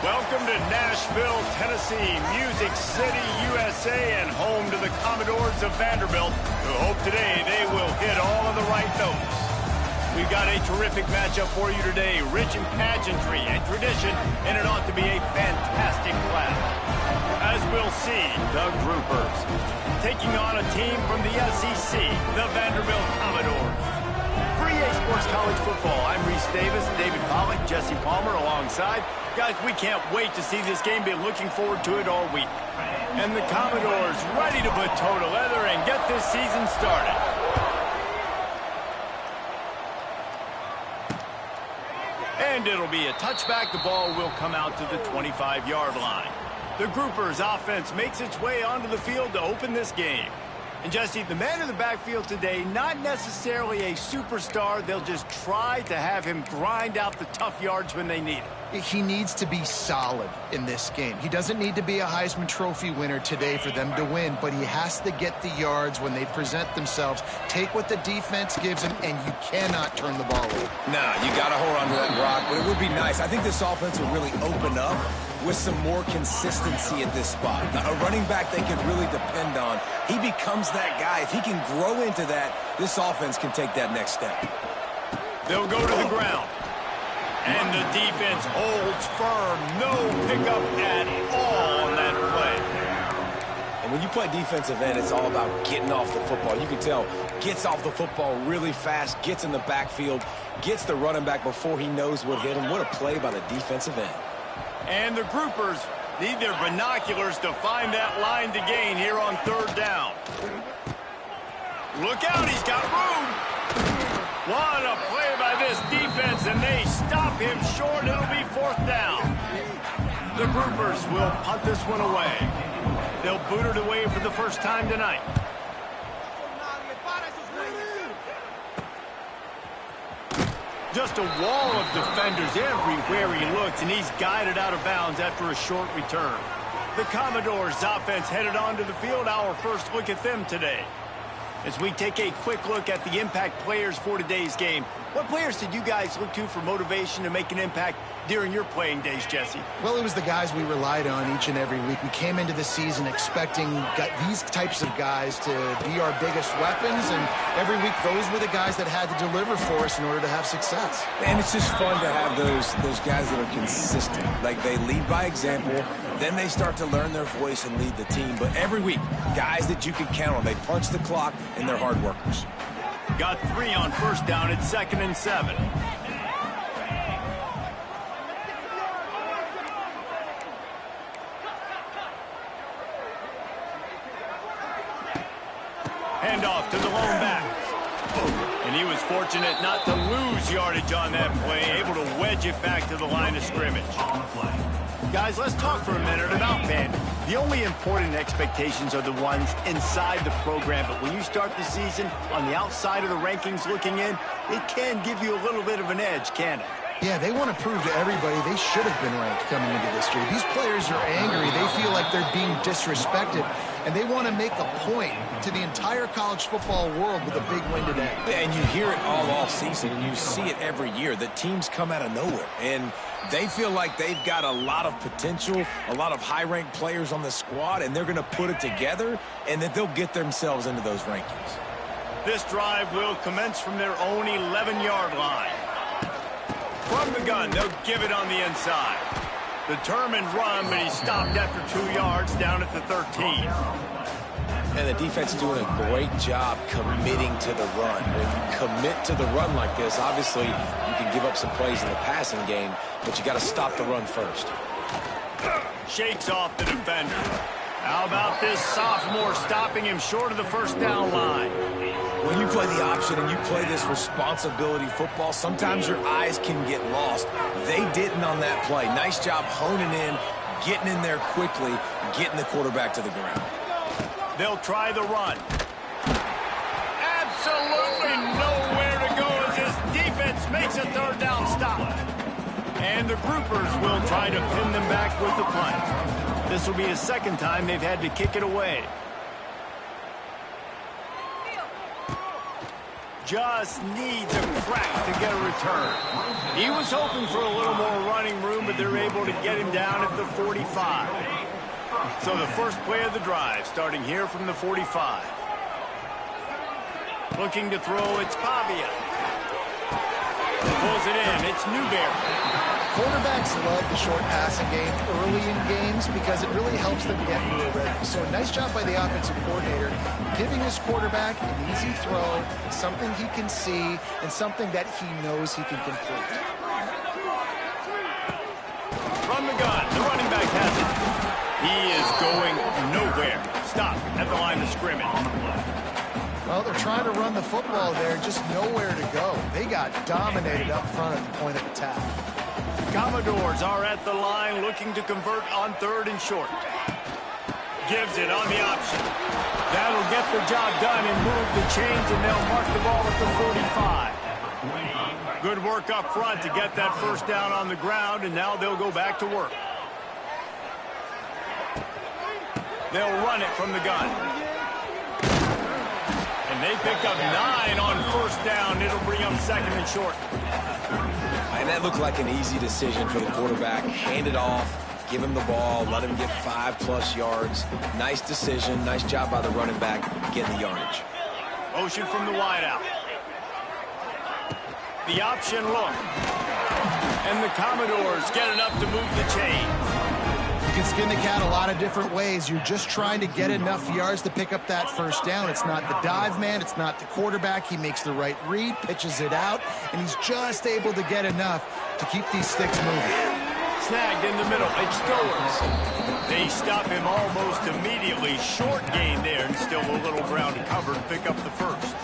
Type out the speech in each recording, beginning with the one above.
Welcome to Nashville, Tennessee, Music City, USA, and home to the Commodores of Vanderbilt, who hope today they will hit all of the right notes. We've got a terrific matchup for you today, rich in pageantry and tradition, and it ought to be a fantastic clash. As we'll see, the Groupers taking on a team from the SEC, the Vanderbilt Commodores. For EA Sports College Football, I'm Reese Davis, David Pollack, Jesse Palmer alongside. Guys, we can't wait to see this game. Been looking forward to it all week. And the Commodores ready to put toe to leather and get this season started. And it'll be a touchback. The ball will come out to the 25-yard line. The Groupers offense makes its way onto the field to open this game. And Jesse, the man in the backfield today, not necessarily a superstar. They'll just try to have him grind out the tough yards when they need it. He needs to be solid in this game. He doesn't need to be a Heisman Trophy winner today for them to win, but he has to get the yards when they present themselves. Take what the defense gives him, and you cannot turn the ball over. Nah, you got to hold on to that rock, but it would be nice. I think this offense will really open up with some more consistency at this spot. A running back they can really depend on. He becomes that guy. If he can grow into that, this offense can take that next step. They'll go to the ground. And the defense holds firm. No pickup at all on that play. And when you play defensive end, it's all about getting off the football. You can tell, gets off the football really fast, gets in the backfield, gets the running back before he knows what hit him. What a play by the defensive end. And the Groupers need their binoculars to find that line to gain here on third down. Look out, he's got room. What a play by this defense, and they stop him short. It'll be fourth down. The Groupers will punt this one away. They'll boot it away for the first time tonight. Just a wall of defenders everywhere he looks, and he's guided out of bounds after a short return. The Commodores offense headed onto the field. Our first look at them today. As we take a quick look at the impact players for today's game, what players did you guys look to for motivation to make an impact during your playing days, Jesse? Well, it was the guys we relied on each and every week. We came into the season expecting these types of guys to be our biggest weapons, and every week those were the guys that had to deliver for us in order to have success. And it's just fun to have those guys that are consistent. Like, they lead by example, then they start to learn their voice and lead the team. But every week, guys that you can count on. They punch the clock, and they're hard workers. Got 3 on first down at 2nd and 7. Handoff to the lone back. And he was fortunate not to lose yardage on that play, able to wedge it back to the line of scrimmage. Guys, let's talk for a minute about Vandy. The only important expectations are the ones inside the program, but when you start the season on the outside of the rankings looking in, it can give you a little bit of an edge, can it? Yeah, they want to prove to everybody they should have been ranked coming into this year. These players are angry. They feel like they're being disrespected, and they want to make a point to the entire college football world with a big win today. And you hear it all off season, and you see it every year. The teams come out of nowhere, and they feel like they've got a lot of potential, a lot of high-ranked players on the squad, and they're going to put it together, and that they'll get themselves into those rankings. This drive will commence from their own 11-yard line. From the gun, they'll give it on the inside. Determined run, but he stopped after 2 yards down at the 13. And the defense is doing a great job committing to the run. When you commit to the run like this, obviously you can give up some plays in the passing game, but you got to stop the run first. Shakes off the defender. How about this sophomore stopping him short of the first down line? When you play the option and you play this responsibility football, sometimes your eyes can get lost. They didn't on that play. Nice job honing in, getting in there quickly, getting the quarterback to the ground. They'll try the run. Absolutely nowhere to go as this defense makes a third down stop. And the Groupers will try to pin them back with the punt. This will be the second time they've had to kick it away. Just needs a crack to get a return. He was hoping for a little more running room, but but they're able to get him down at the 45. So the first play of the drive, starting here from the 45. Looking to throw, it's Pavia. Pulls it in, it's Newberry. Quarterbacks love the short passing game early in games because it really helps them get into a rhythm. So nice job by the offensive coordinator, giving his quarterback an easy throw, something he can see, and something that he knows he can complete. From the gun, the running back has it. He is going nowhere. Stop at the line of scrimmage. Well, they're trying to run the football there, just nowhere to go. They got dominated up front at the point of attack. Commodores are at the line looking to convert on 3rd and short. Gives it on the option. That'll get the job done and move the chains, and they'll mark the ball at the 45. Good work up front to get that first down on the ground, and now they'll go back to work. They'll run it from the gun. And they pick up 9 on first down. It'll bring up 2nd and short. And that looked like an easy decision for the quarterback. Hand it off, give him the ball, let him get 5+ yards. Nice decision. Nice job by the running back getting the yardage. Motion from the wideout. The option look. And the Commodores get enough to move the chain. You can skin the cat a lot of different ways. You're just trying to get enough yards to pick up that first down. It's not the dive man. It's not the quarterback. He makes the right read, pitches it out, and he's just able to get enough to keep these sticks moving. Snagged in the middle. It's Stowers. They stop him almost immediately. Short gain there, and still a little ground to cover to pick up the first.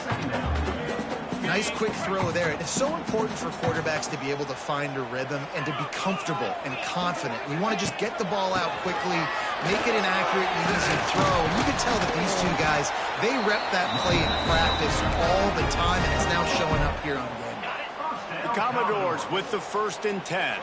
Nice quick throw there. It's so important for quarterbacks to be able to find a rhythm and to be comfortable and confident. You want to just get the ball out quickly, make it an accurate and easy throw. And you can tell that these two guys, they rep that play in practice all the time, and it's now showing up here on game day. The Commodores with the 1st and 10.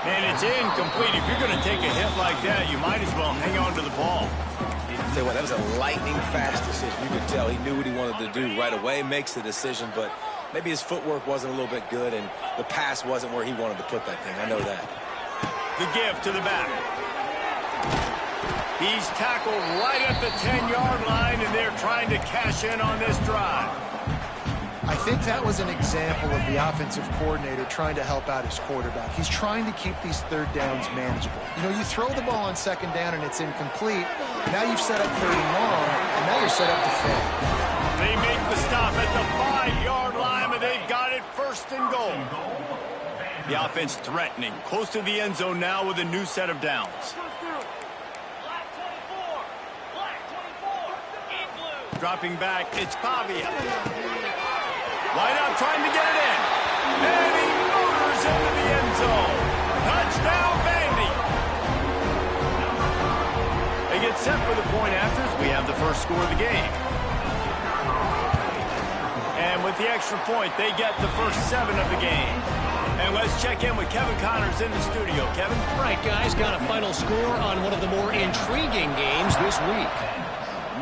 And it's incomplete. If you're going to take a hit like that, you might as well hang on to the ball. I'll tell you what, that was a lightning-fast decision. You could tell he knew what he wanted to do right away, makes the decision, but maybe his footwork wasn't a little bit good, and the pass wasn't where he wanted to put that thing. I know that. The give to the back. He's tackled right at the 10-yard line, and they're trying to cash in on this drive. I think that was an example of the offensive coordinator trying to help out his quarterback. He's trying to keep these 3rd downs manageable. You know, you throw the ball on 2nd down and it's incomplete. Now you've set up 3rd and long, and now you're set up to fail. They make the stop at the 5-yard line, but they've got it 1st and goal. The offense threatening, close to the end zone now with a new set of downs. Dropping back, it's Pavia. Wide out trying to get it in. And he motors into the end zone. Touchdown, Vandy. They get set for the point after as we have the first score of the game. And with the extra point, they get the first 7 of the game. And let's check in with Kevin Connors in the studio. Kevin? Right, guys, got a final score on one of the more intriguing games this week.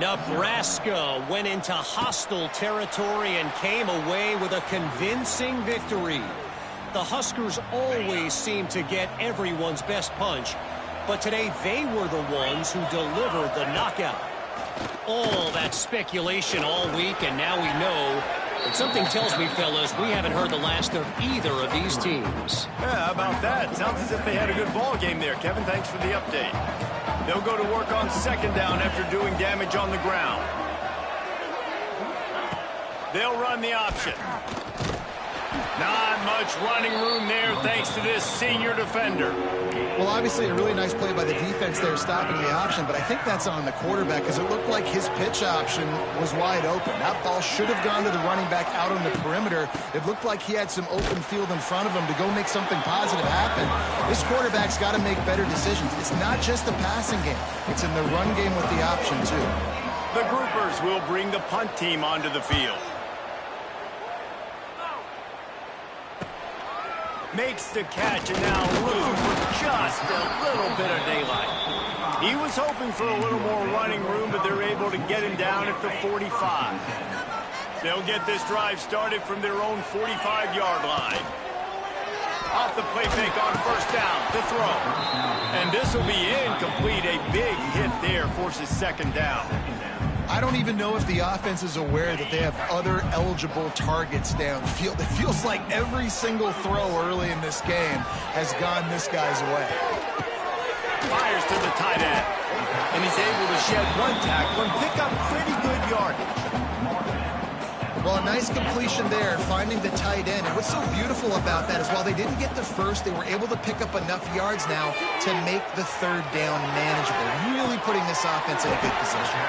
Nebraska went into hostile territory and came away with a convincing victory. The Huskers always seem to get everyone's best punch, but today they were the ones who delivered the knockout. All that speculation all week, and now we know. But something tells me, fellas, we haven't heard the last of either of these teams. Yeah, how about that? Sounds as if they had a good ball game there. Kevin, thanks for the update. They'll go to work on 2nd down after doing damage on the ground. They'll run the option. Not much running room there thanks to this senior defender. Well, obviously a really nice play by the defense there stopping the option, but I think that's on the quarterback because it looked like his pitch option was wide open. That ball should have gone to the running back out on the perimeter. It looked like he had some open field in front of him to go make something positive happen. This quarterback's got to make better decisions. It's not just the passing game. It's in the run game with the option, too. The Groupers will bring the punt team onto the field. Makes the catch, and now looking for just a little bit of daylight. He was hoping for a little more running room, but they're to get him down at the 45. They'll get this drive started from their own 45-yard line. Off the play fake on first down to throw. And this will be incomplete. A big hit there forces second down. I don't even know if the offense is aware that they have other eligible targets downfield. It feels like every single throw early in this game has gone this guy's way. Fires to the tight end. And he's able to shed one tackle and pick up pretty good yardage. Well, a nice completion there, finding the tight end. And what's so beautiful about that is while they didn't get the first, they were able to pick up enough yards now to make the third down manageable, really putting this offense in a good position.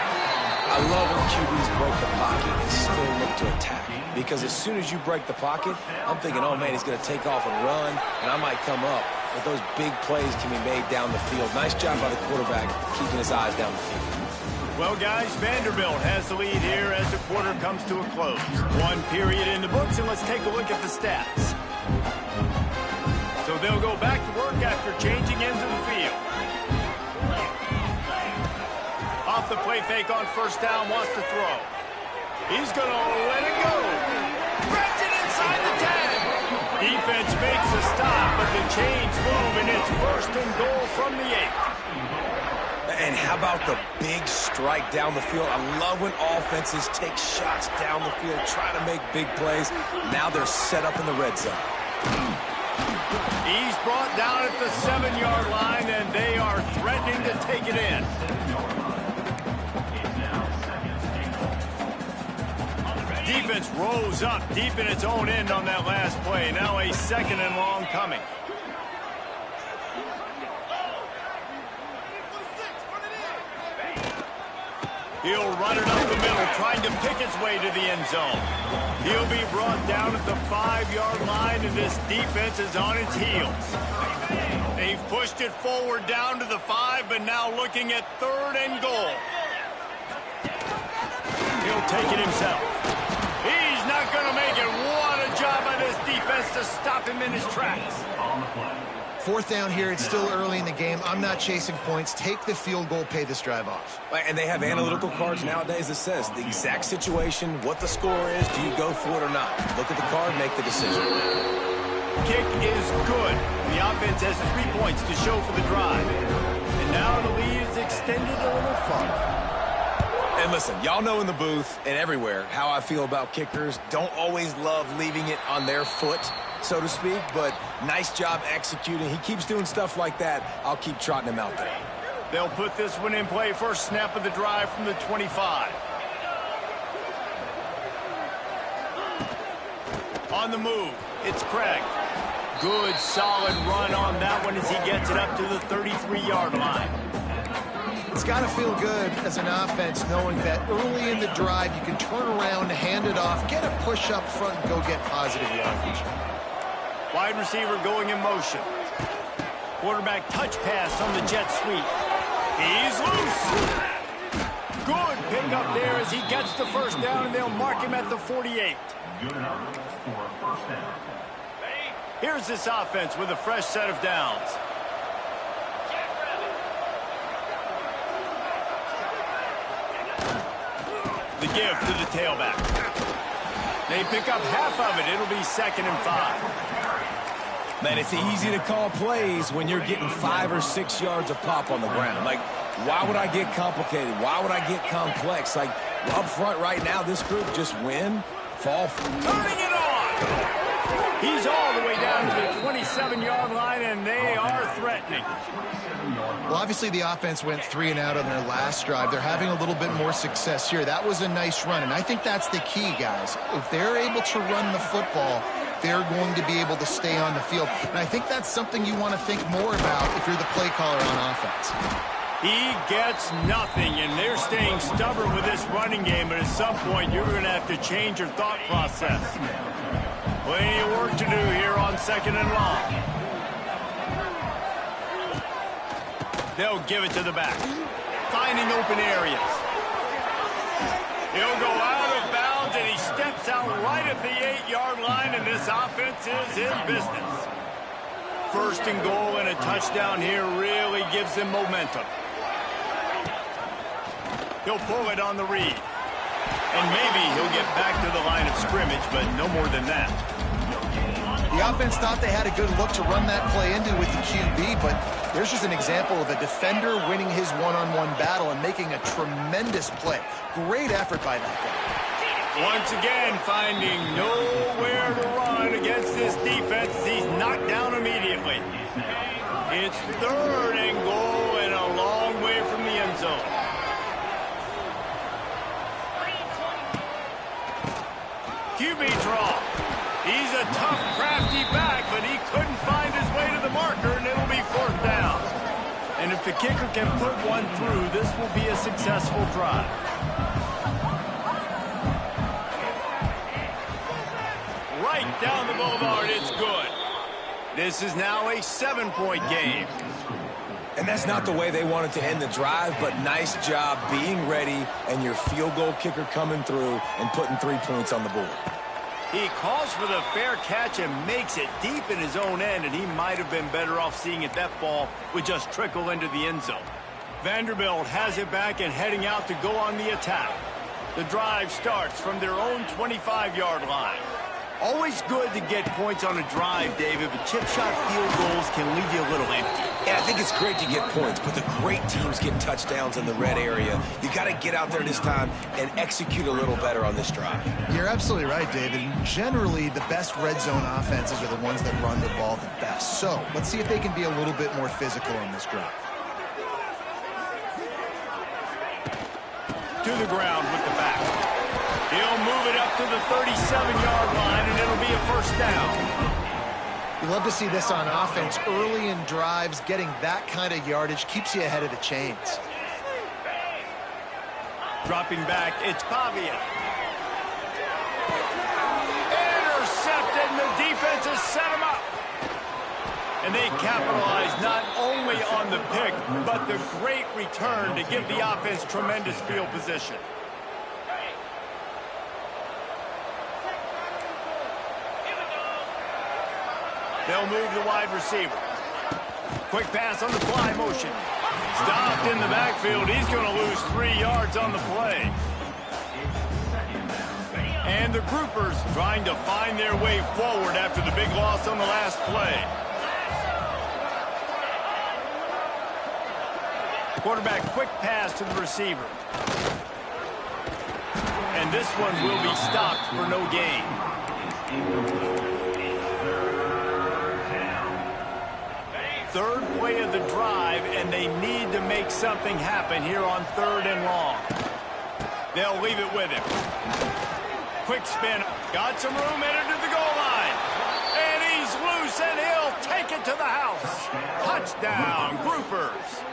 I love when QBs break the pocket and still look to attack. Because as soon as you break the pocket, I'm thinking, oh, man, he's going to take off and run, and I might come up. But those big plays can be made down the field. Nice job by the quarterback keeping his eyes down the field. Well, guys, Vanderbilt has the lead here as the quarter comes to a close. One period in the books, and let's take a look at the stats. So they'll go back to work after changing into the field. Off the play fake on first down, wants to throw. He's going to let it go. Grabs it inside the 10. Defense makes a stop, but the chains move, and it's first and goal from the 8. And how about the big strike down the field? I love when offenses take shots down the field, try to make big plays. Now they're set up in the red zone. He's brought down at the 7-yard line, and they are threatening to take it in. Defense rose up deep in its own end on that last play. Now a second and long coming. He'll run it up the middle, trying to pick its way to the end zone. He'll be brought down at the 5-yard line, and this defense is on its heels. They've pushed it forward down to the 5, but now looking at third and goal. He'll take it himself. He's not going to make it. What a job by this defense to stop him in his tracks. Fourth down here, it's still early in the game. I'm not chasing points. Take the field goal, pay this drive off. And they have analytical cards nowadays that says the exact situation, what the score is, do you go for it or not? Look at the card, make the decision. Kick is good. The offense has 3 points to show for the drive. And now the lead is extended a little farther. And listen, y'all know in the booth and everywhere how I feel about kickers. Don't always love leaving it on their foot, so to speak, but nice job executing. He keeps doing stuff like that. I'll keep trotting him out there. They'll put this one in play. First snap of the drive from the 25. On the move, it's Craig. Good, solid run on that one as he gets it up to the 33-yard line. It's got to feel good as an offense knowing that early in the drive you can turn around, hand it off, get a push up front, and go get positive yardage. Wide receiver going in motion. Quarterback touch pass on the jet sweep. He's loose. Good pick up there as he gets the first down, and they'll mark him at the 48. Here's this offense with a fresh set of downs. The give to the tailback. They pick up half of it. It'll be 2nd and 5. Man, it's easy to call plays when you're getting 5 or 6 yards of pop on the ground. Like, why would I get complicated? Why would I get complex? Like, up front right now, this group just win, fall. Turning it on! He's all the way down to the 27-yard line, and they are threatening. Well, obviously the offense went 3 and out on their last drive. They're having a little bit more success here. That was a nice run, and I think that's the key, guys. If they're able to run the football, they're going to be able to stay on the field. And I think that's something you want to think more about if you're the play caller on offense. He gets nothing, and they're staying stubborn with this running game, but at some point you're going to have to change your thought process. Plenty of work to do here on 2nd and long. They'll give it to the back. Finding open areas. He'll go out of bounds, and he steps out right at the 8-yard line, and this offense is in business. 1st and goal, and a touchdown here really gives them momentum. He'll pull it on the read. And maybe he'll get back to the line of scrimmage, but no more than that. The offense thought they had a good look to run that play into with the QB, but there's just an example of a defender winning his one-on-one battle and making a tremendous play. Great effort by that guy. Once again, finding nowhere to run against this defense. He's knocked down immediately. It's 3rd and goal and a long way from the end zone. QB draw. He's a tough, crafty back, but he couldn't find his way to the marker, and it'll be 4th down. And if the kicker can put one through, this will be a successful drive. Right down the boulevard, it's good. This is now a 7-point game. And that's not the way they wanted to end the drive, but nice job being ready and your field goal kicker coming through and putting 3 points on the board. He calls for the fair catch and makes it deep in his own end, and he might have been better off seeing it that ball would just trickle into the end zone. Vanderbilt has it back and heading out to go on the attack. The drive starts from their own 25-yard line. Always good to get points on a drive, David, but chip shot field goals can leave you a little empty. Yeah, I think it's great to get points, but the great teams get touchdowns in the red area. You got to get out there this time and execute a little better on this drive. You're absolutely right, David. Generally, the best red zone offenses are the ones that run the ball the best. So let's see if they can be a little bit more physical on this drive. To the ground with the back. He'll move it up to the 37-yard line, and it'll be a 1st down. You love to see this on offense. Early in drives, getting that kind of yardage keeps you ahead of the chains. Dropping back, it's Pavia. Intercepted, and the defense has set him up. And they capitalize not only on the pick, but the great return to give the offense tremendous field position. They'll move the wide receiver. Quick pass on the fly motion. Stopped in the backfield. He's going to lose 3 yards on the play. And the groupers trying to find their way forward after the big loss on the last play. Quarterback quick pass to the receiver. And this one will be stopped for no gain. Third play of the drive, and they need to make something happen here on 3rd and long. They'll leave it with him. Quick spin. Got some room, headed to the goal line. And he's loose, and he'll take it to the house. Touchdown, Groupers.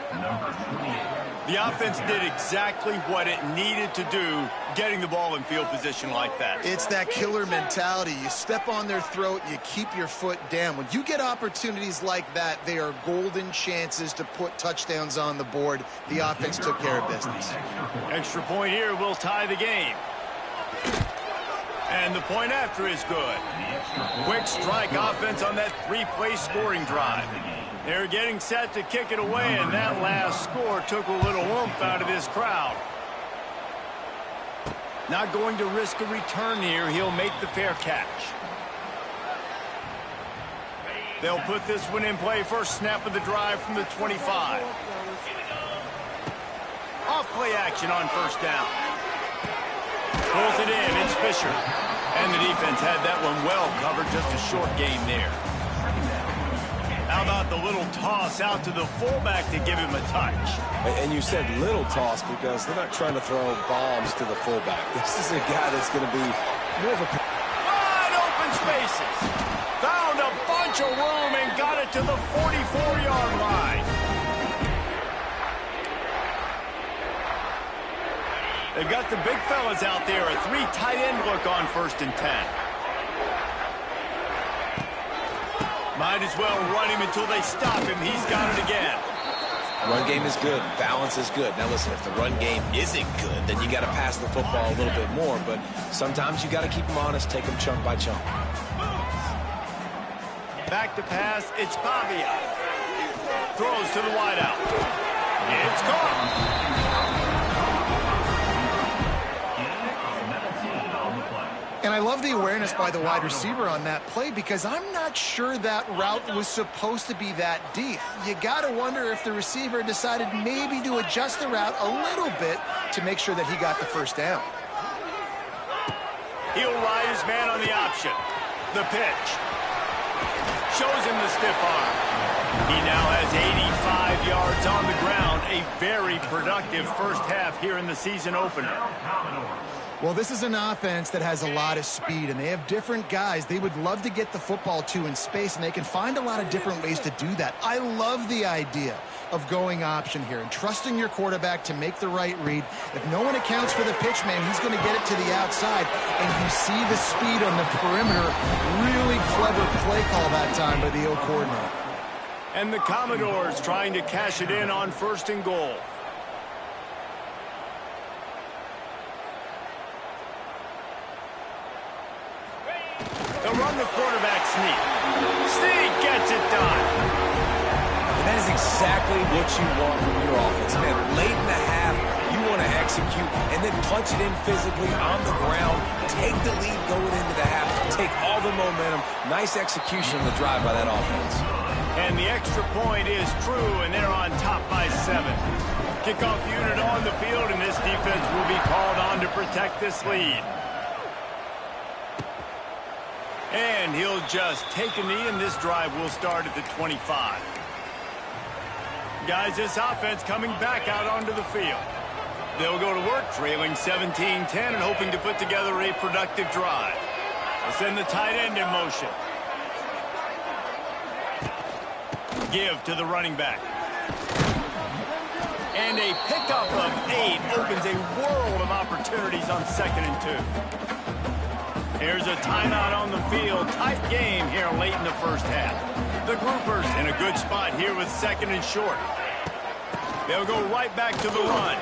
The offense did exactly what it needed to do, getting the ball in field position like that. It's that killer mentality. You step on their throat, you keep your foot down. When you get opportunities like that, they are golden chances to put touchdowns on the board. The offense took care of business. Extra point here will tie the game. And the point after is good. Quick strike offense on that 3-play scoring drive. They're getting set to kick it away, and that last score took a little oomph out of this crowd. Not going to risk a return here. He'll make the fair catch. They'll put this one in play. First snap of the drive from the 25. Off play action on 1st down. Pulls it in. It's Fisher. And the defense had that one well covered. Just a short gain there. How about the little toss out to the fullback to give him a touch? And you said little toss because they're not trying to throw bombs to the fullback. This is a guy that's going to be more of a... Wide open spaces. Found a bunch of room and got it to the 44-yard line. They've got the big fellas out there. A 3 tight end look on 1st and 10. Might as well run him until they stop him. He's got it again. Run game is good. Balance is good. Now, listen, if the run game isn't good, then you got to pass the football a little bit more. But sometimes you got to keep them honest, take them chunk by chunk. Back to pass. It's Pavia. Throws to the wideout. It's caught. love the awareness by the wide receiver on that play because I'm not sure that route was supposed to be that deep. You got to wonder if the receiver decided maybe to adjust the route a little bit to make sure that he got the first down. He'll ride his man on the option. The pitch. Shows him the stiff arm. He now has 85 yards on the ground. A very productive first half here in the season opener. Well, this is an offense that has a lot of speed, and they have different guys they would love to get the football to in space, and they can find a lot of different ways to do that. I love the idea of going option here and trusting your quarterback to make the right read. If no one accounts for the pitch, man, he's going to get it to the outside, and you see the speed on the perimeter. Really clever play call that time by the O coordinator. And the Commodores trying to cash it in on 1st and goal. They'll run the quarterback sneak. Sneak gets it done. And that is exactly what you want from your offense, man. Late in the half, you want to execute and then punch it in physically on the ground. Take the lead going into the half. Take all the momentum. Nice execution on the drive by that offense. And the extra point is true, and they're on top by 7. Kickoff unit on the field, and this defense will be called on to protect this lead. And he'll just take a knee, and this drive will start at the 25. Guys, this offense coming back out onto the field. They'll go to work, trailing 17-10 and hoping to put together a productive drive. They'll send the tight end in motion. Give to the running back. And a pickup of 8 opens a world of opportunities on 2nd and 2. Here's a timeout on the field. Tight game here late in the first half. The Groupers in a good spot here with 2nd and short. They'll go right back to the run.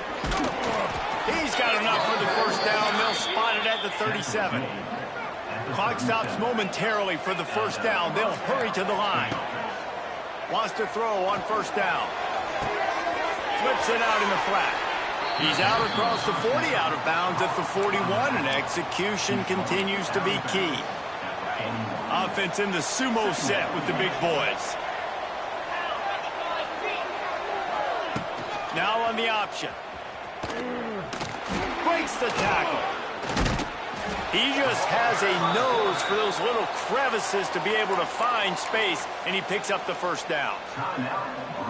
He's got enough for the first down. They'll spot it at the 37. Clock stops momentarily for the first down. They'll hurry to the line. Wants to throw on 1st down. Flips it out in the flat. He's out across the 40, out of bounds at the 41, and execution continues to be key. Offense in the sumo set with the big boys. Now on the option. Breaks the tackle. He just has a nose for those little crevices to be able to find space, and he picks up the first down.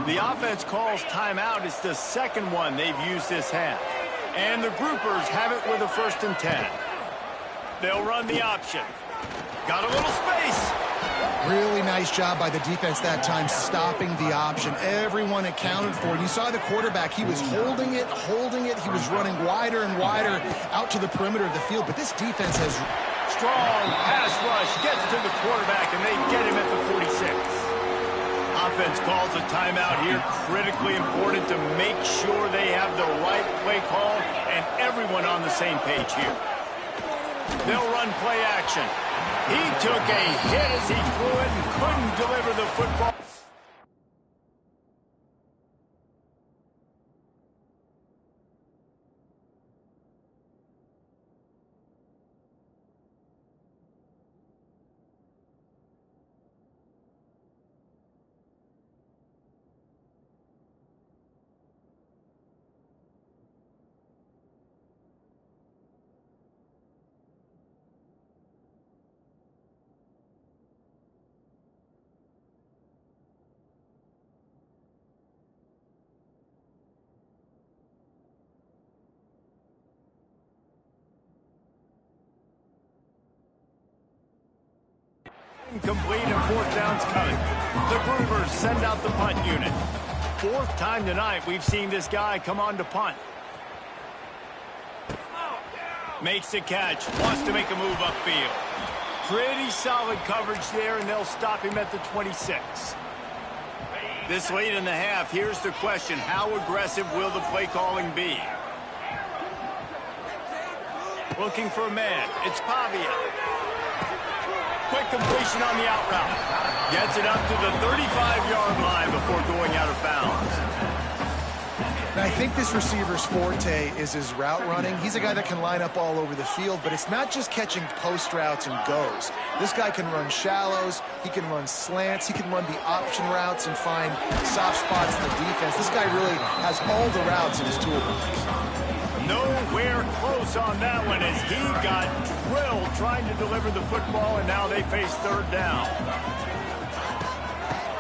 The offense calls timeout. It's the 2nd one they've used this half. And the Groupers have it with a 1st and 10. They'll run the option. Got a little space. Really nice job by the defense that time, stopping the option. Everyone accounted for it. You saw the quarterback. He was holding it. He was running wider and wider out to the perimeter of the field. But this defense has strong pass rush. Gets to the quarterback, and they get him at the 46. Offense calls a timeout here. Critically important to make sure they have the right play call and everyone on the same page here. They'll run play action. He took a hit as he threw it and couldn't deliver the football. Complete and 4th down's coming. The Groovers send out the punt unit. 4th time tonight we've seen this guy come on to punt. Makes the catch. Wants to make a move upfield. Pretty solid coverage there, and they'll stop him at the 26. This late in the half, here's the question. How aggressive will the play calling be? Looking for a man. It's Pavia. Quick completion on the out route. Gets it up to the 35-yard line before going out of bounds. And I think this receiver's forte is his route running. He's a guy that can line up all over the field, but it's not just catching post routes and goes. This guy can run shallows, he can run slants, he can run the option routes and find soft spots in the defense. This guy really has all the routes in his toolbox. Nowhere close on that one as he got drilled trying to deliver the football, and now they face third down.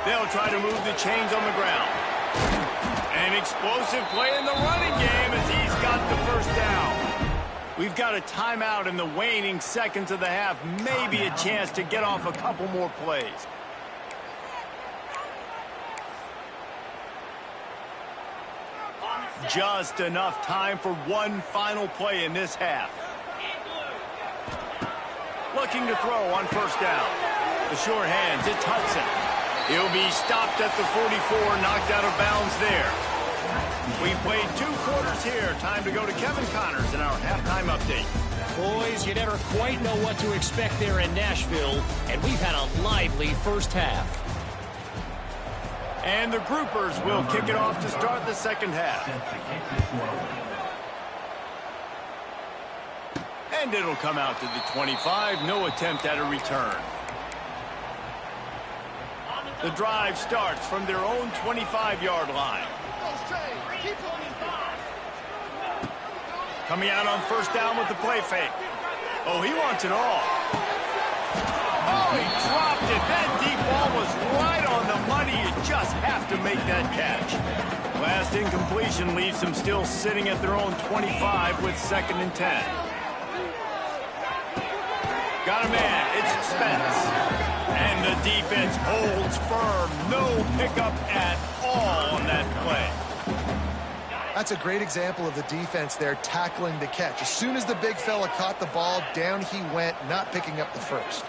They'll try to move the chains on the ground. An explosive play in the running game as he's got the first down. We've got a timeout in the waning seconds of the half. Maybe a chance to get off a couple more plays. Just enough time for one final play in this half. Looking to throw on first down. The short hands, it's Hudson. He'll be stopped at the 44, knocked out of bounds there. We played 2 quarters here. Time to go to Kevin Connors in our halftime update. Boys, you never quite know what to expect there in Nashville, and we've had a lively first half. And the Groupers will kick it off to start the second half. And it'll come out to the 25. No attempt at a return. The drive starts from their own 25-yard line. Coming out on first down with the play fake. Oh, he wants it all. Oh, he dropped it. That deep ball was right on the money. You just have to make that catch. Last incompletion leaves them still sitting at their own 25 with 2nd and 10. Got a man. It's Spence. And the defense holds firm. No pickup at all on that play. That's a great example of the defense there tackling the catch. As soon as the big fella caught the ball, down he went, not picking up the first.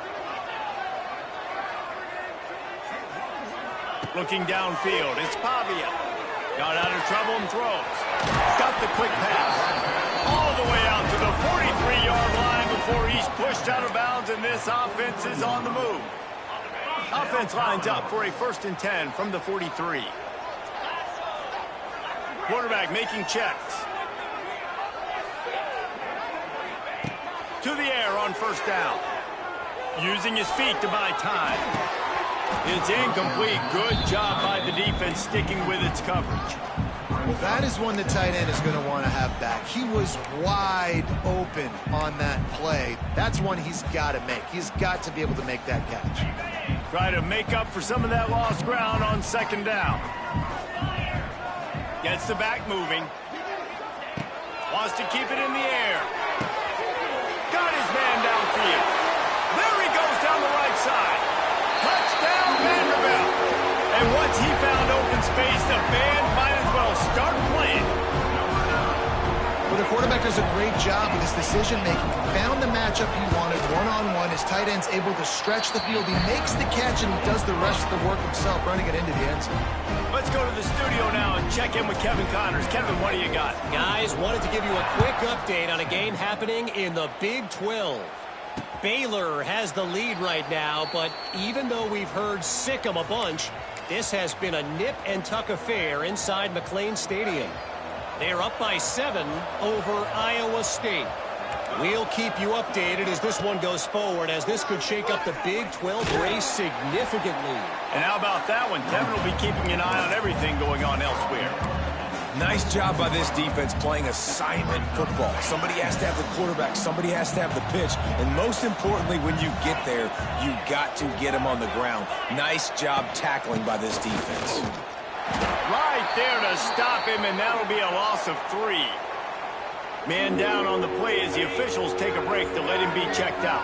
Looking downfield, it's Pavia. Got out of trouble and throws. Got the quick pass. All the way out to the 43-yard line before he's pushed out of bounds, and this offense is on the move. Offense lines up for a 1st and 10 from the 43. Quarterback making checks. To the air on first down. Using his feet to buy time. It's incomplete. Good job by the defense sticking with its coverage. Well, that is one the tight end is going to want to have back. He was wide open on that play. That's one he's got to make. He's got to be able to make that catch. Try to make up for some of that lost ground on 2nd down. Gets the back moving. Wants to keep it in the air. Got his man downfield. There he goes down the right side. Touchdown, Vanderbilt. And once he found open space, the band might as well start playing. Well, the quarterback does a great job with his decision-making. Found the matchup he wanted one-on-one. His tight end's able to stretch the field. He makes the catch, and he does the rest of the work himself, running it into the end zone. Let's go to the studio now and check in with Kevin Connors. Kevin, what do you got? Guys, wanted to give you a quick update on a game happening in the Big 12. Baylor has the lead right now, but even though we've heard sick 'em a bunch, this has been a nip-and-tuck affair inside McLean Stadium. They're up by 7 over Iowa State. We'll keep you updated as this one goes forward, as this could shake up the Big 12 race significantly. And how about that one? Kevin will be keeping an eye on everything going on elsewhere. Nice job by this defense playing assignment football. Somebody has to have the quarterback. Somebody has to have the pitch. And most importantly, when you get there, you got to get him on the ground. Nice job tackling by this defense. Right there to stop him, and that'll be a loss of 3. Man down on the play as the officials take a break to let him be checked out.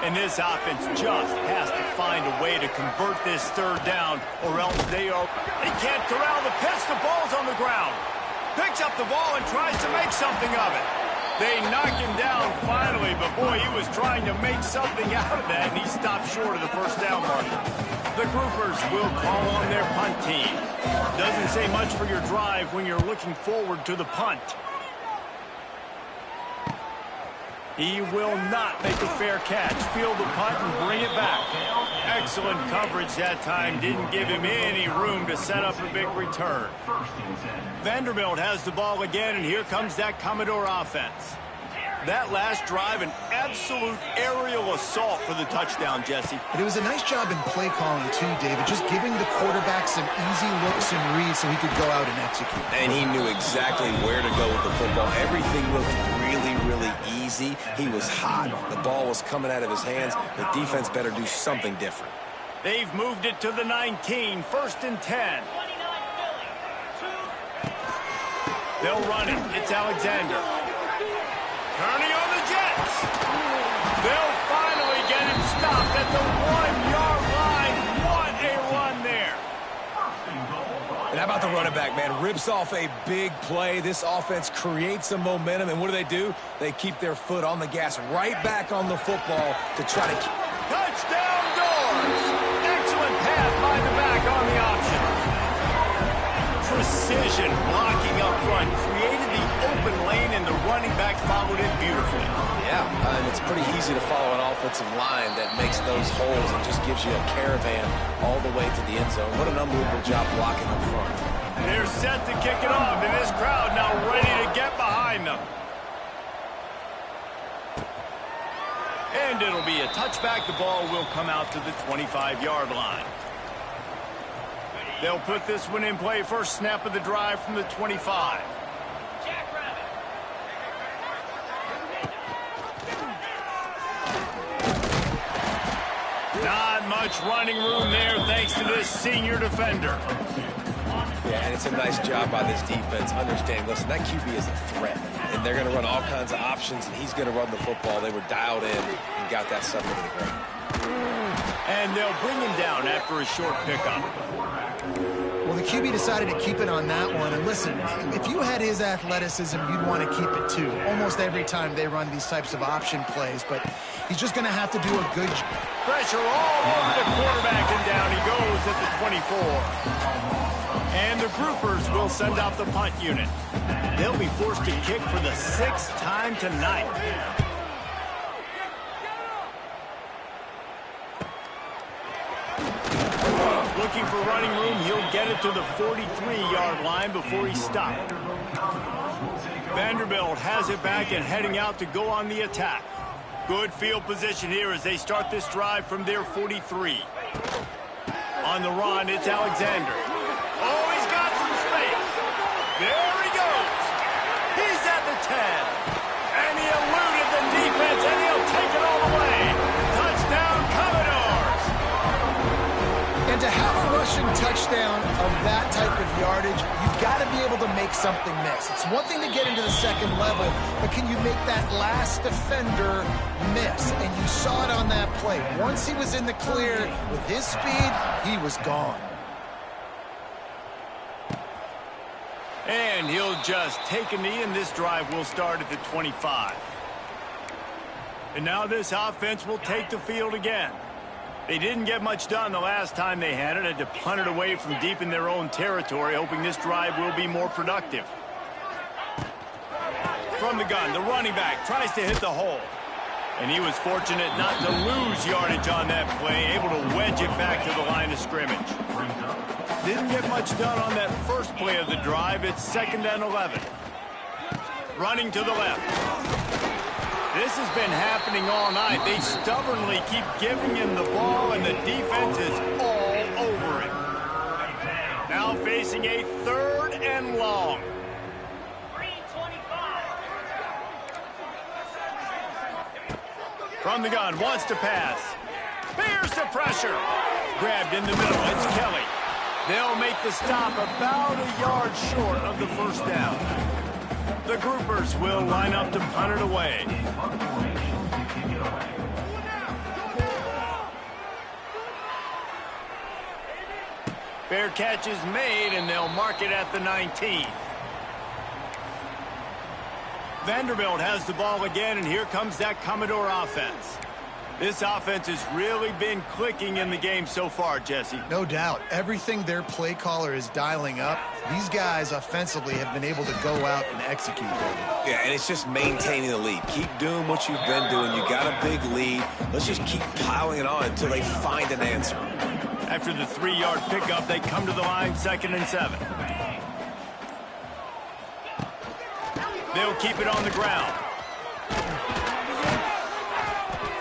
And this offense just has to find a way to convert this 3rd down, or else they can't corral the pitch. The ball's on the ground. Picks up the ball and tries to make something of it. They knock him down finally, but boy, he was trying to make something out of that, and he stopped short of the 1st down marker. The Groupers will call on their punt team. Doesn't say much for your drive when you're looking forward to the punt. He will not make a fair catch. Field the punt and bring it back. Excellent coverage that time. Didn't give him any room to set up a big return. Vanderbilt has the ball again, and here comes that Commodore offense. That last drive, an absolute aerial assault for the touchdown, Jesse. But it was a nice job in play calling, too, David. Just giving the quarterback some easy looks and reads so he could go out and execute. And he knew exactly where to go with the football. Everything looked really, really easy. He was hot. The ball was coming out of his hands. The defense better do something different. They've moved it to the 19, 1st and 10. They'll run it. It's Alexander. Turning on the Jets. They'll finally get him stopped at the 1-yard line. What a run there. And how about the running back, man? Rips off a big play. This offense creates some momentum, and what do? They keep their foot on the gas right back on the football to try to keep... Touchdown, Doors! Excellent pass by the back on the option. Precision blocking up front created the open lane, and the running back followed it beautifully. Yeah, and it's pretty easy to follow an offensive line that makes those holes and just gives you a caravan all the way to the end zone. What an unbelievable job blocking up front. They're set to kick it off, and this crowd now ready to get behind them. And it'll be a touchback. The ball will come out to the 25-yard line. They'll put this one in play. First snap of the drive from the 25. Not much running room there thanks to this senior defender. Yeah, and it's a nice job by this defense. Understand, listen, that QB is a threat, and they're going to run all kinds of options, and he's going to run the football. They were dialed in and got that sucker to the ground. And they'll bring him down after a short pickup. Well, the QB decided to keep it on that one. And listen, if you had his athleticism, you'd want to keep it too. Almost every time they run these types of option plays. But he's just going to have to do a good job. Pressure all over the quarterback, and down he goes at the 24. And the groupers will send out the punt unit. They'll be forced to kick for the 6th time tonight. Looking for running room. He'll get it to the 43-yard line before he's stopped. Vanderbilt has it back and heading out to go on the attack. Good field position here as they start this drive from their 43. On the run, it's Alexander. Oh, he's got some space. There he goes. He's at the 10. And he eluded the defense, and he'll take it all the way. Touchdown, Commodores. And to have a rushing touchdown of that type of yardage, you've got to be able to make something miss. It's one thing to get into the second level, but can you make that last defender miss? And you saw it on that play. Once he was in the clear with his speed, he was gone. And he'll just take a knee, and this drive will start at the 25. And now this offense will take the field again. They didn't get much done the last time they had it. Had to punt it away from deep in their own territory, hoping this drive will be more productive. From the gun, the running back tries to hit the hole. And he was fortunate not to lose yardage on that play, able to wedge it back to the line of scrimmage. Didn't get much done on that first play of the drive. It's 2nd and 11. Running to the left. This has been happening all night. They stubbornly keep giving him the ball, and the defense is all over it. Now facing a 3rd and long. From the gun, wants to pass. Here's the pressure. Grabbed in the middle, it's Kelly. They'll make the stop about a yard short of the first down. The groupers will line up to punt it away. Fair catch is made, and they'll mark it at the 19. Vanderbilt has the ball again, and here comes that Commodore offense. This offense has really been clicking in the game so far, Jesse. No doubt. Everything their play caller is dialing up, these guys offensively have been able to go out and execute. Yeah, and it's just maintaining the lead. Keep doing what you've been doing. You got a big lead. Let's just keep piling it on until they find an answer. After the 3-yard pickup, they come to the line, 2nd and 7. They'll keep it on the ground.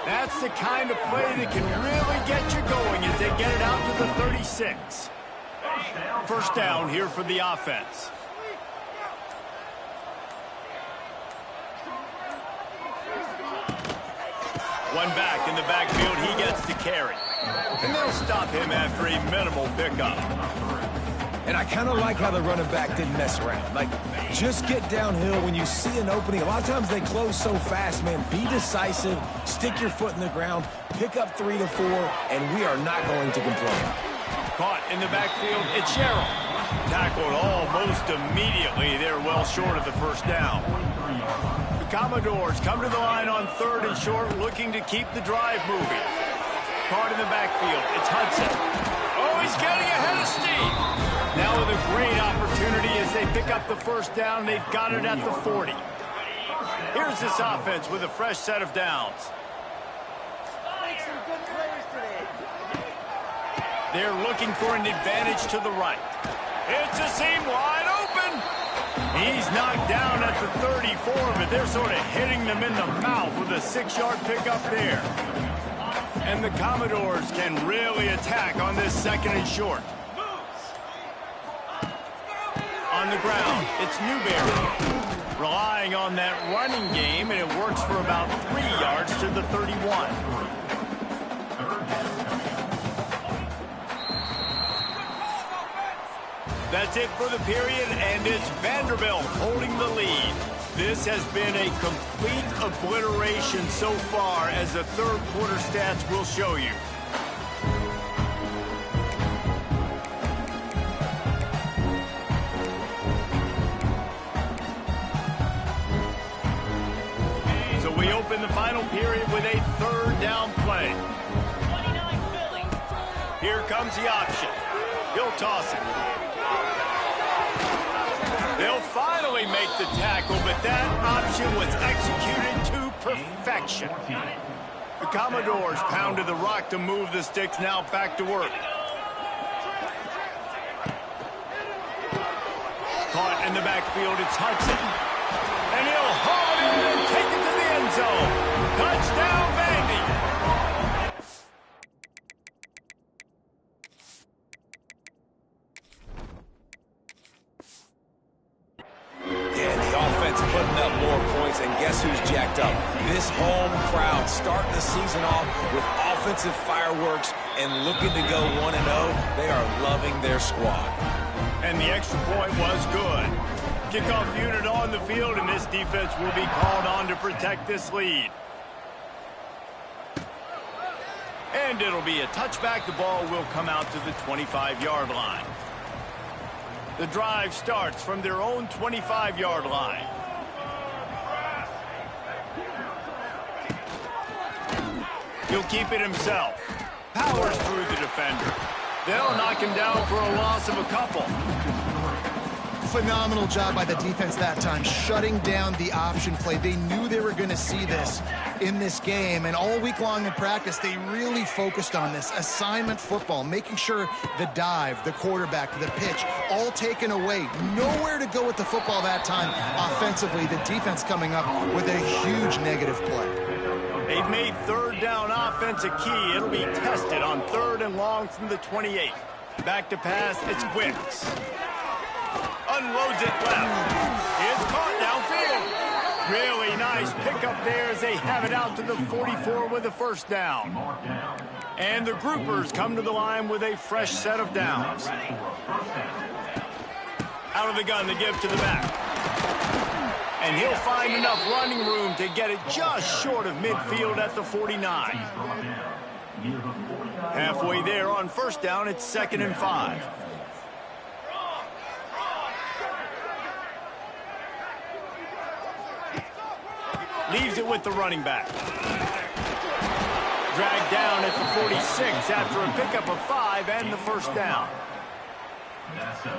That's the kind of play that can really get you going as they get it out to the 36. First down here for the offense. One back in the backfield, he gets the carry. And they'll stop him after a minimal pickup. And I kind of like how the running back didn't mess around. Like, just get downhill when you see an opening. A lot of times they close so fast, man. Be decisive, stick your foot in the ground, pick up 3 to 4, and we are not going to complain. Caught in the backfield, it's Sherrill. Tackled almost immediately. They're well short of the first down. The Commodores come to the line on 3rd and short, looking to keep the drive moving. Caught in the backfield, it's Hudson. Oh, he's getting ahead of steam. Now with a great opportunity as they pick up the first down, they've got it at the 40. Here's this offense with a fresh set of downs. They're looking for an advantage to the right. It's a seam wide open. He's knocked down at the 34, but they're sort of hitting them in the mouth with a 6-yard pickup there. And the Commodores can really attack on this 2nd and short. On the ground, it's Newberry. Relying on that running game, and it works for about 3 yards to the 31. That's it for the period, and it's Vanderbilt holding the lead. This has been a complete obliteration so far, as the third quarter stats will show you. So we open the final period with a 3rd down play. Here comes the option. He'll toss it. They'll finally make the tackle, but that option was executed to perfection. The Commodores pounded the rock to move the sticks, now back to work. Caught in the backfield, it's Hudson. And he'll haul it in and take it to the end zone. Touchdown, Vandy. Putting up more points, and guess who's jacked up? This home crowd starting the season off with offensive fireworks and looking to go 1-0. They are loving their squad. And the extra point was good. Kickoff unit on the field, and this defense will be called on to protect this lead. And it'll be a touchback. The ball will come out to the 25-yard line. The drive starts from their own 25-yard line. He'll keep it himself. Powers through the defender. They'll knock him down for a loss of a couple. Phenomenal job by the defense that time, shutting down the option play. They knew they were going to see this in this game, and all week long in practice, they really focused on this assignment football, making sure the dive, the quarterback, the pitch, all taken away. Nowhere to go with the football that time offensively. The defense coming up with a huge negative play. They've made 3rd down offense a key. It'll be tested on 3rd and long from the 28. Back to pass, it's Wicks. Unloads it left. It's caught downfield. Really nice pickup there as they have it out to the 44 with a first down. And the groupers come to the line with a fresh set of downs. Out of the gun, the give to the back. And he'll find enough running room to get it just short of midfield at the 49. Halfway there on first down, it's 2nd and 5. Leaves it with the running back. dragged down at the 46 after a pickup of 5 and the first down.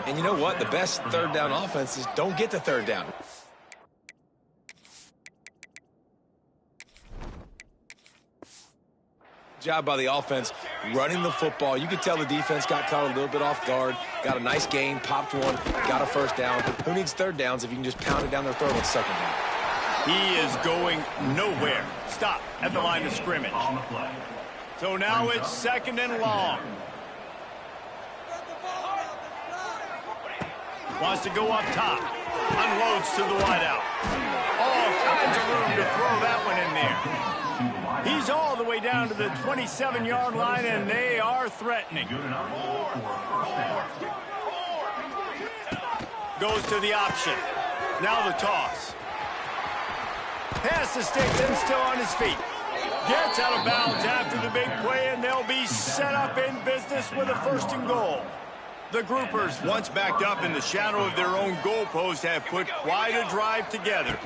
And you know what? The best third down offenses don't get the third down. Job by the offense running the football. You could tell the defense got caught a little bit off guard, got a nice gain, popped one, got a first down. Who needs third downs if you can just pound it down their throat on second down? He is going nowhere. Stop at the line of scrimmage. So now it's second and long. Wants to go up top. Unloads to the wideout. All kinds of room to throw that one in there. He's all the way down to the 27-yard line, and they are threatening. Goes to the option. Now the toss. Pass the sticks and still on his feet. Gets out of bounds after the big play, and they'll be set up in business with a first and goal. The Groupers, once backed up in the shadow of their own goalpost, have put quite a drive together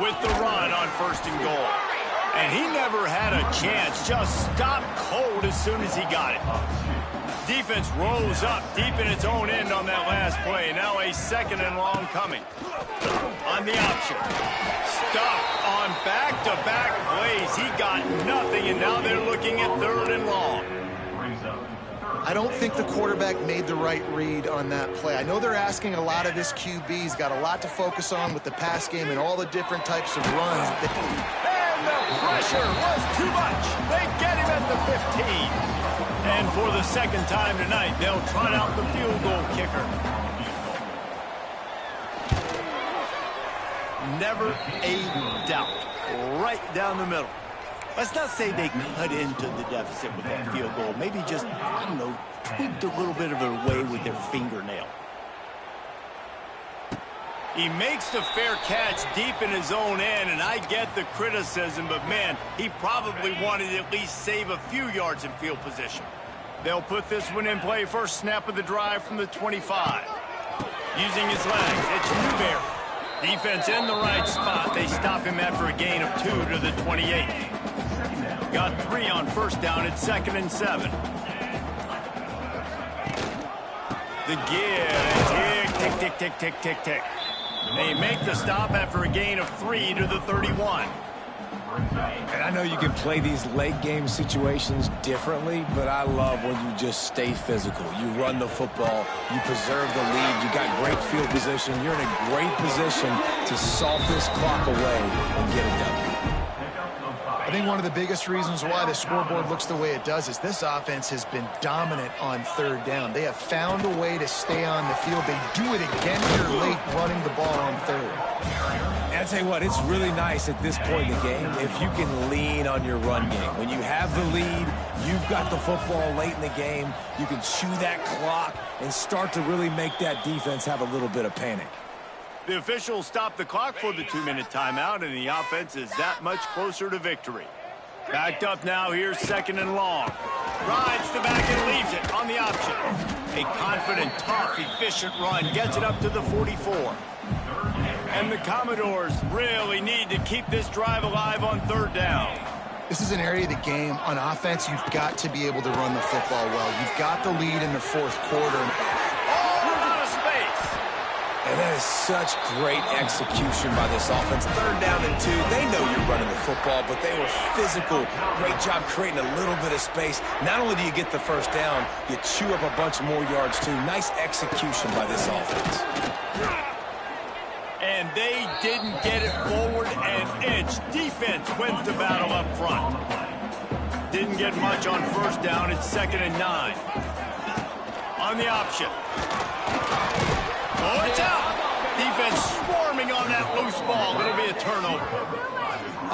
with the run on first and goal. And he never had a chance, just stopped cold as soon as he got it. Defense rose up deep in its own end on that last play. Now a second and long coming. On the option. Stuffed on back-to-back plays. He got nothing, and now they're looking at third and long. I don't think the quarterback made the right read on that play. I know they're asking a lot of this QB. He's got a lot to focus on with the pass game and all the different types of runs. And the pressure was too much. They get him at the 15. And for the second time tonight, they'll trot out the field goal kicker. Never a doubt. Right down the middle. Let's not say they cut into the deficit with that field goal. Maybe just, I don't know, tweaked a little bit of it away with their fingernail. He makes the fair catch deep in his own end, and I get the criticism, but man, he probably wanted to at least save a few yards in field position. They'll put this one in play first snap of the drive from the 25. Using his legs, it's Newberry. Defense in the right spot. They stop him after a gain of 2 to the 28. Got 3 on first down at 2nd and 7. The give. Tick, tick, tick, tick, tick, tick. They make the stop after a gain of 3 to the 31. And I know you can play these late game situations differently, but I love when you just stay physical. You run the football, you preserve the lead, you got great field position, you're in a great position to salt this clock away and get it done. I think one of the biggest reasons why the scoreboard looks the way it does is this offense has been dominant on third down. They have found a way to stay on the field. They do it again here late, running the ball on third. And I'll tell you what, it's really nice at this point in the game if you can lean on your run game. When you have the lead, you've got the football late in the game, you can chew that clock and start to really make that defense have a little bit of panic. The officials stop the clock for the 2-minute timeout, and the offense is that much closer to victory. Backed up now, here's 2nd and long. Rides the back and leaves it on the option. A confident, tough, efficient run gets it up to the 44. And the Commodores really need to keep this drive alive on third down. This is an area of the game. On offense, you've got to be able to run the football well. You've got the lead in the fourth quarter. And that is such great execution by this offense. 3rd down and 2. They know you're running the football, but they were physical. Great job creating a little bit of space. Not only do you get the first down, you chew up a bunch more yards, too. Nice execution by this offense. And they didn't get it forward an inch. Defense wins the battle up front. Didn't get much on first down. It's 2nd and 9. On the option. Oh, it's out. Defense swarming on that loose ball. It'll be a turnover.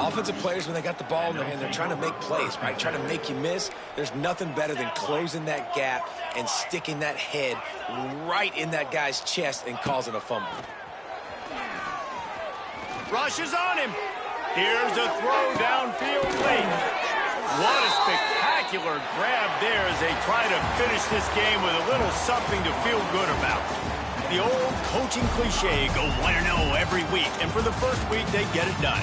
Offensive players, when they got the ball in their hand, they're trying to make plays, right? Trying to make you miss. There's nothing better than closing that gap and sticking that head right in that guy's chest and causing a fumble. Rush is on him. Here's a throw downfield late. What a spectacular grab there as they try to finish this game with a little something to feel good about. The old coaching cliche, go 1-0 every week, and for the first week, they get it done.